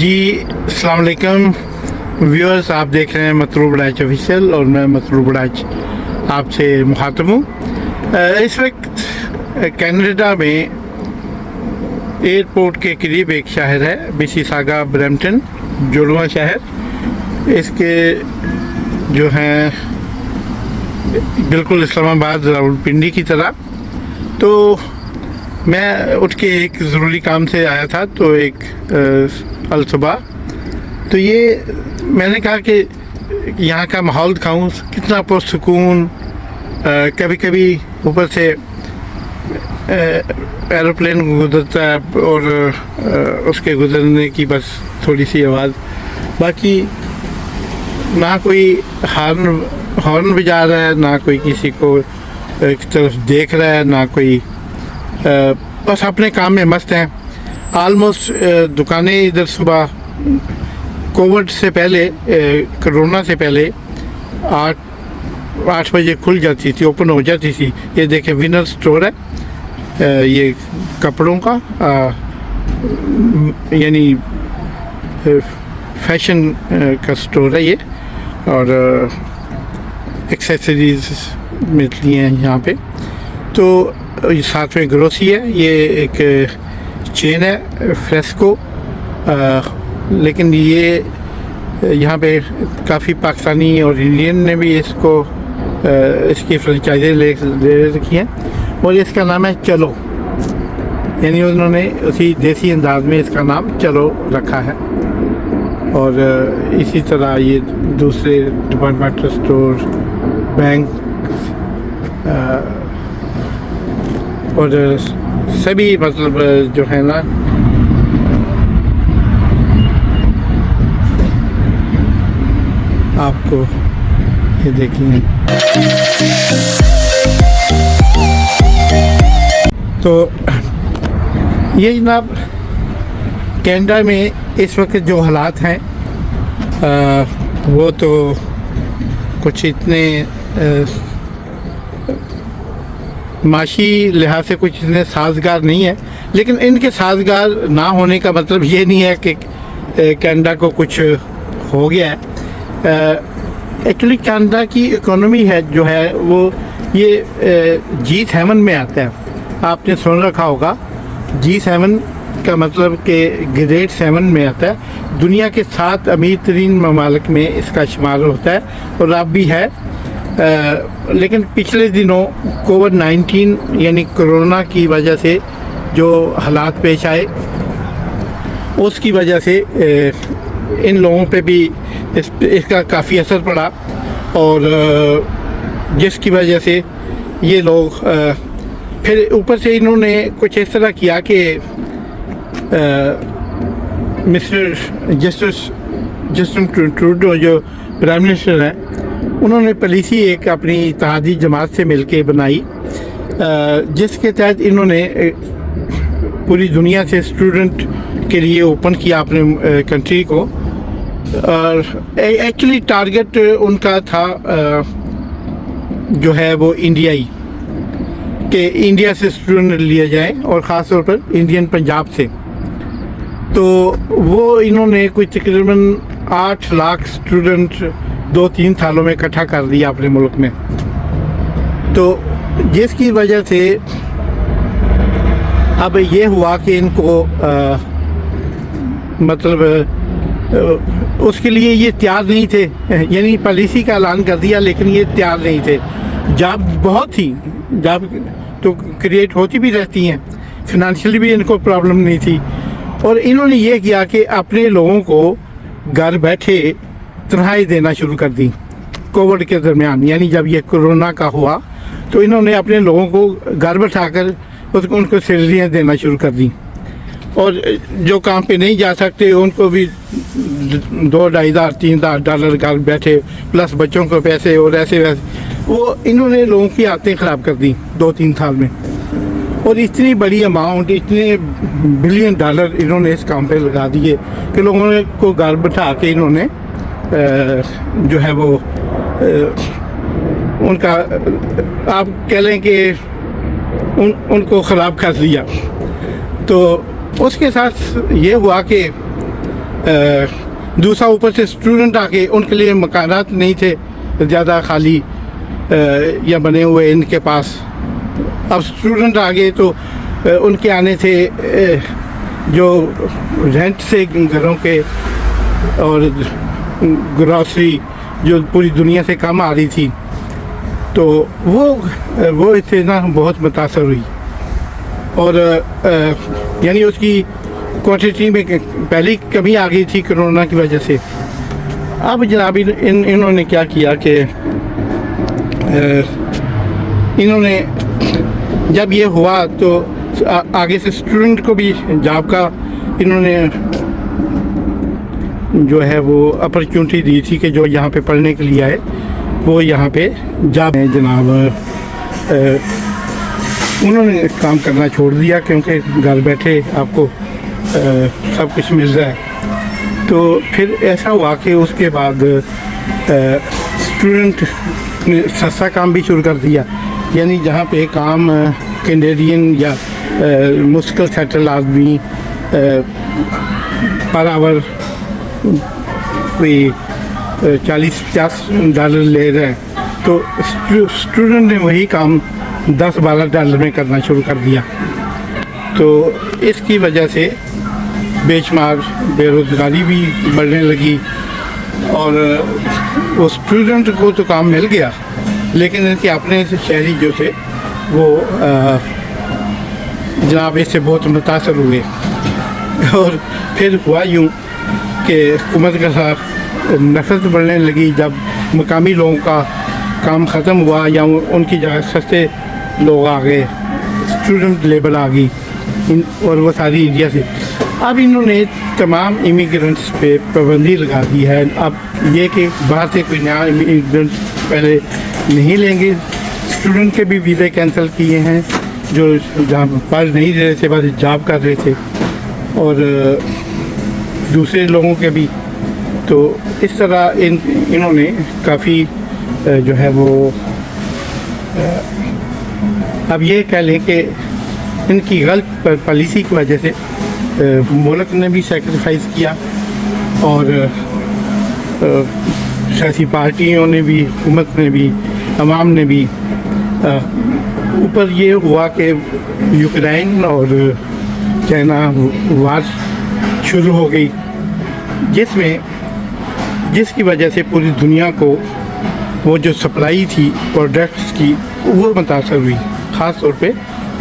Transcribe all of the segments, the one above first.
जी अस्सलाम वालेकुम व्यूअर्स, आप देख रहे हैं मतलूब बड़ाच ऑफिशियल और मैं मतलूब बड़ाच आपसे मुखातब हूँ। इस वक्त कनाडा में एयरपोर्ट के करीब एक शहर है मिसिसागा ब्रैम्पटन, जुड़वा शहर। इसके जो हैं बिल्कुल इस्लामाबाद रावलपिंडी की तरह। तो मैं उठ के एक ज़रूरी काम से आया था, तो एक अलसुबह तो ये मैंने कहा कि यहाँ का माहौल दिखाऊँ, कितना पुरसुकून। कभी कभी ऊपर से एरोप्लेन गुजरता है और उसके गुजरने की बस थोड़ी सी आवाज़, बाकी ना कोई हॉर्न बजा रहा है, ना कोई किसी को एक तरफ देख रहा है, ना कोई बस अपने काम में मस्त हैं। आलमोस्ट दुकानें इधर सुबह कोविड से पहले, कोरोना से पहले 8 बजे खुल जाती थी, ओपन हो जाती थी। ये देखें विनर स्टोर है, ये कपड़ों का यानी फैशन का स्टोर है ये, और एक्सेसरीज मिलती हैं यहाँ पे। तो साथ में ग्रोसरी है, ये एक चेन है फ्रेस्को, लेकिन ये यहाँ पे काफ़ी पाकिस्तानी और इंडियन ने भी इसको इसकी फ्रेंचाइजी ले रखी हैं, और इसका नाम है चलो, यानी उन्होंने उसी देसी अंदाज में इसका नाम चलो रखा है। और इसी तरह ये दूसरे डिपार्टमेंटल स्टोर, बैंक और सभी मतलब जो है ना आपको ये देखेंगे। तो ये जनाब कनाडा में इस वक्त जो हालात हैं वो तो कुछ इतने माशी लिहाज से कुछ इतने साजगार नहीं है, लेकिन इनके साजगार ना होने का मतलब ये नहीं है कि कनाडा को कुछ हो गया है। एक्चुअली कनाडा की इकोनॉमी है जो है वो ये G7 में आता है। आपने सुन रखा होगा G7 का मतलब कि ग्रेड 7 में आता है। दुनिया के 7 अमीर तरीन ममालिक में इसका शुमार होता है, और अब भी है। लेकिन पिछले दिनों कोविड-19 यानी कोरोना की वजह से जो हालात पेश आए, उसकी वजह से इन लोगों पे भी इसका काफ़ी असर पड़ा, और जिसकी वजह से ये लोग फिर ऊपर से इन्होंने कुछ इस तरह किया कि मिस्टर जस्टिन ट्रूडो जो प्राइम मिनिस्टर हैं, उन्होंने पॉलिसी एक अपनी इत्तेहादी जमात से मिलके बनाई, जिसके तहत इन्होंने पूरी दुनिया से स्टूडेंट के लिए ओपन किया अपने कंट्री को। और एक्चुअली टारगेट उनका था जो है वो इंडियाई, कि इंडिया से स्टूडेंट लिए जाए, और ख़ास तौर पर इंडियन पंजाब से। तो वो इन्होंने कुछ तकरीबन 8 लाख स्टूडेंट 2-3 सालों में इकट्ठा कर दिया अपने मुल्क में। तो जिसकी वजह से अब ये हुआ कि इनको मतलब उसके लिए ये तैयार नहीं थे, यानी पॉलिसी का ऐलान कर दिया, लेकिन ये तैयार नहीं थे। जॉब बहुत थी, जॉब तो क्रिएट होती भी रहती हैं, फिनंशियली भी इनको प्रॉब्लम नहीं थी, और इन्होंने ये किया कि अपने लोगों को घर बैठे तनख्वाही देना शुरू कर दी कोविड के दरमियान। यानी जब ये कोरोना का हुआ तो इन्होंने अपने लोगों को घर बैठाकर उनको सैलरियाँ देना शुरू कर दी, और जो काम पे नहीं जा सकते उनको भी $2,500-3,000 घर बैठे, प्लस बच्चों को पैसे, और ऐसे वैसे वो इन्होंने लोगों की आदतें ख़राब कर दी 2-3 साल में। और इतनी बड़ी अमाउंट, इतने $बिलियन इन्होंने इस काम पे लगा दिए कि लोगों को घर बैठा के इन्होंने जो है वो उनका आप कह लें कि उनको ख़राब कर दिया। तो उसके साथ ये हुआ कि दूसरा ऊपर से स्टूडेंट आके उनके लिए मकानात नहीं थे ज़्यादा खाली या बने हुए इनके पास। अब स्टूडेंट आ गए तो उनके आने से जो रेंट से घरों के और ग्रॉसरी जो पूरी दुनिया से कम आ रही थी, तो वो इससे ना बहुत मुतासर हुई। और यानी उसकी क्वांटिटी में पहले ही कमी आ गई थी कोरोना की वजह से। अब जनाब इन्होंने क्या किया कि इन्होंने जब ये हुआ तो आगे से स्टूडेंट को भी जॉब का इन्होंने जो है वो अपॉर्चुनिटी दी थी कि जो यहाँ पे पढ़ने के लिए आए वो यहाँ पे जॉब है जनाब। उन्होंने काम करना छोड़ दिया क्योंकि घर बैठे आपको सब कुछ मिल रहा है। तो फिर ऐसा हुआ कि उसके बाद स्टूडेंट ने सस्ता काम भी शुरू कर दिया, यानी जहाँ पे काम कैनेडियन या मुश्किल सेटल आदमी पर आवर कोई 40-50 डॉलर ले रहे हैं, तो स्टूडेंट ने वही काम 10-12 डॉलर में करना शुरू कर दिया। तो इसकी वजह से बेशुमार बेरोज़गारी भी बढ़ने लगी और वो स्टूडेंट को तो काम मिल गया, लेकिन इनके अपने से शहरी जो थे वो जनाब इससे बहुत मुतासर हुए। और फिर हुआ यूँ कि हुकूमत के साथ नफरत बढ़ने लगी जब मकामी लोगों का काम ख़त्म हुआ या उनकी जगह सस्ते लोग आ गए, स्टूडेंट लेबर आ गई और वो सारी इंडिया से। अब इन्होंने तमाम इमिग्रेंट्स पे पाबंदी लगा दी है। अब ये कि बाहर से कोई नया इमिग्रेंट पहले नहीं लेंगे। स्टूडेंट के भी वीज़े कैंसिल किए हैं जो जहाँ पढ़ नहीं रहे थे, बस जॉब कर रहे थे, और दूसरे लोगों के भी। तो इस तरह इन्होंने काफ़ी जो है वो अब ये कह लें कि इनकी गलत पॉलिसी की वजह से मुल्क ने भी सेक्रीफाइस किया और सियासी पार्टियों ने भी, हुकूमत ने भी, अवाम ने भी। ऊपर ये हुआ कि यूक्रेन और चाइना वार शुरू हो गई, जिसकी वजह से पूरी दुनिया को वो जो सप्लाई थी प्रोडक्ट्स की वो मुतासर हुई। ख़ास तौर पे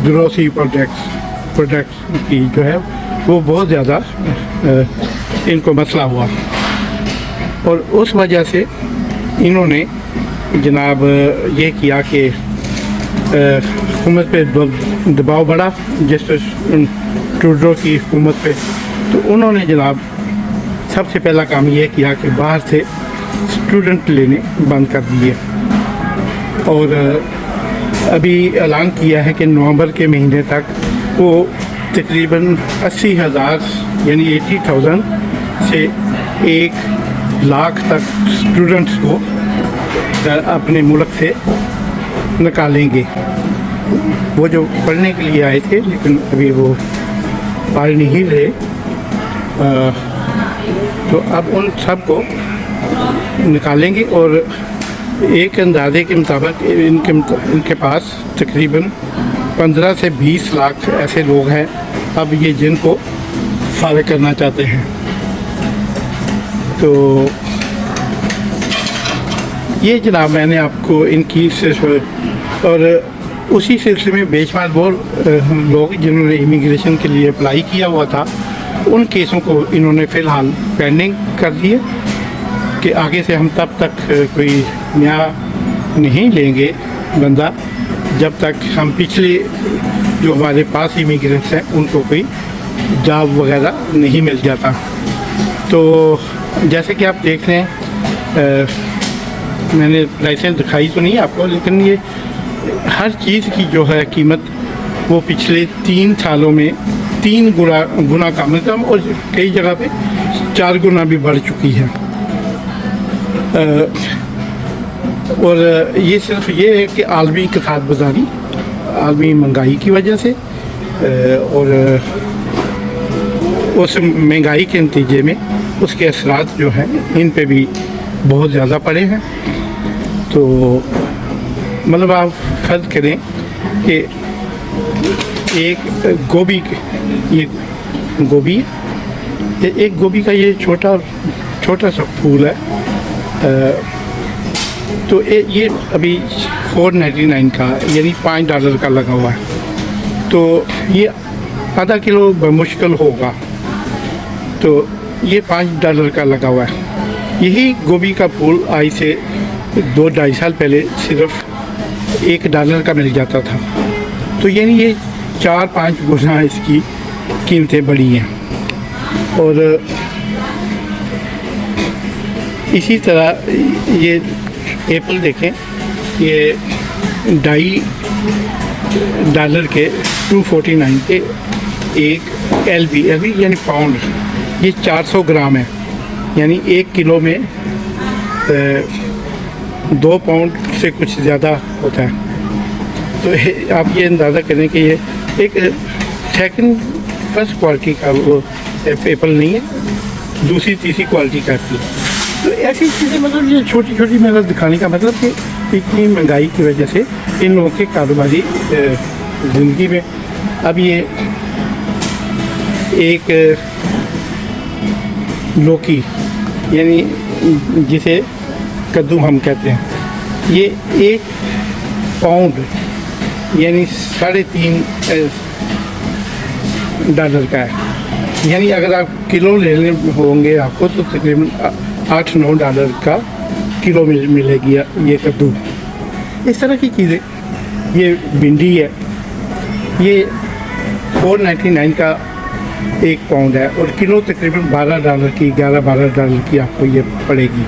ग्रोसरी प्रोडक्ट्स की जो है वो बहुत ज़्यादा इनको मसला हुआ, और उस वजह से इन्होंने जनाब ये किया कि हुकूमत पे दबाव बढ़ा, जिस ट्रूडो की हुकूमत पे। तो उन्होंने जनाब सबसे पहला काम ये किया कि बाहर से स्टूडेंट लेने बंद कर दिए, और अभी ऐलान किया है कि नवंबर के महीने तक वो तकरीबन 80,000 यानी 80,000 से 1 लाख तक स्टूडेंट्स को अपने मुल्क से निकालेंगे। वो जो पढ़ने के लिए आए थे लेकिन अभी वो पढ़ नहीं रहे, तो अब उन सब को निकालेंगे। और एक अंदाजे के मुताबिक इनके पास तकरीबन 15 से 20 लाख ऐसे लोग हैं अब ये जिनको फारिग करना चाहते हैं। तो ये जनाब मैंने आपको इनकी सिर्फ, और उसी सिलसिले में बेशुमार वो लोग जिन्होंने इमिग्रेशन के लिए अप्लाई किया हुआ था उन केसों को इन्होंने फ़िलहाल पेंडिंग कर दिए कि आगे से हम तब तक कोई नया नहीं लेंगे बंदा जब तक हम पिछले जो हमारे पास इमिग्रेंट्स हैं उनको कोई जॉब वगैरह नहीं मिल जाता। तो जैसे कि आप देख रहे हैं, मैंने लाइसेंस दिखाई तो नहीं आपको, लेकिन ये हर चीज़ की जो है कीमत वो पिछले 3 सालों में 3 गुना कम कम और कई जगह पे 4 गुना भी बढ़ चुकी है। और ये सिर्फ ये है कि आलमी इक़्तिसाद बाज़ारी, आलमी महंगाई की वजह से, और उस महंगाई के नतीजे में उसके असरात जो हैं इन पे भी बहुत ज़्यादा पड़े हैं। तो मतलब आप फ़र्ज़ करें कि एक गोभी, ये गोभी, एक गोभी का ये छोटा सा फूल है, तो ये अभी 499 का यानी $5 का लगा हुआ है। तो ये आधा किलो बमुश्किल होगा, तो ये $5 का लगा हुआ है। यही गोभी का फूल आज से 2-2.5 साल पहले सिर्फ $1 का मिल जाता था। तो यानी ये 4-5 गुना इसकी कीमतें बढ़ी हैं। और इसी तरह ये एप्पल देखें, ये $2.5 के 249 के एक एलबी यानी पाउंड, ये 400 ग्राम है, यानी 1 किलो में 2 पाउंड से कुछ ज़्यादा होता है। तो आप ये अंदाज़ा करें कि ये एक फर्स्ट क्वालिटी का वो एप्पल नहीं है, दूसरी तीसरी क्वालिटी का एप्पल। तो ऐसी चीज़ें, मतलब ये छोटी छोटी मेरा दिखाने का मतलब कि इतनी महंगाई की वजह से इन लोगों के कारोबारी ज़िंदगी में अब ये एक लौकी यानी जिसे कद्दू हम कहते हैं, ये 1 पाउंड यानी $3.5 का है। यानी अगर आप किलो लेने होंगे आपको तो तकरीबन $8-9 का किलो मिलेगी ये कद्दू। इस तरह की चीज़ें, ये भिंडी है, ये 499 का 1 पाउंड है और किलो तकरीबन $11 की, $11-12 की आपको ये पड़ेगी।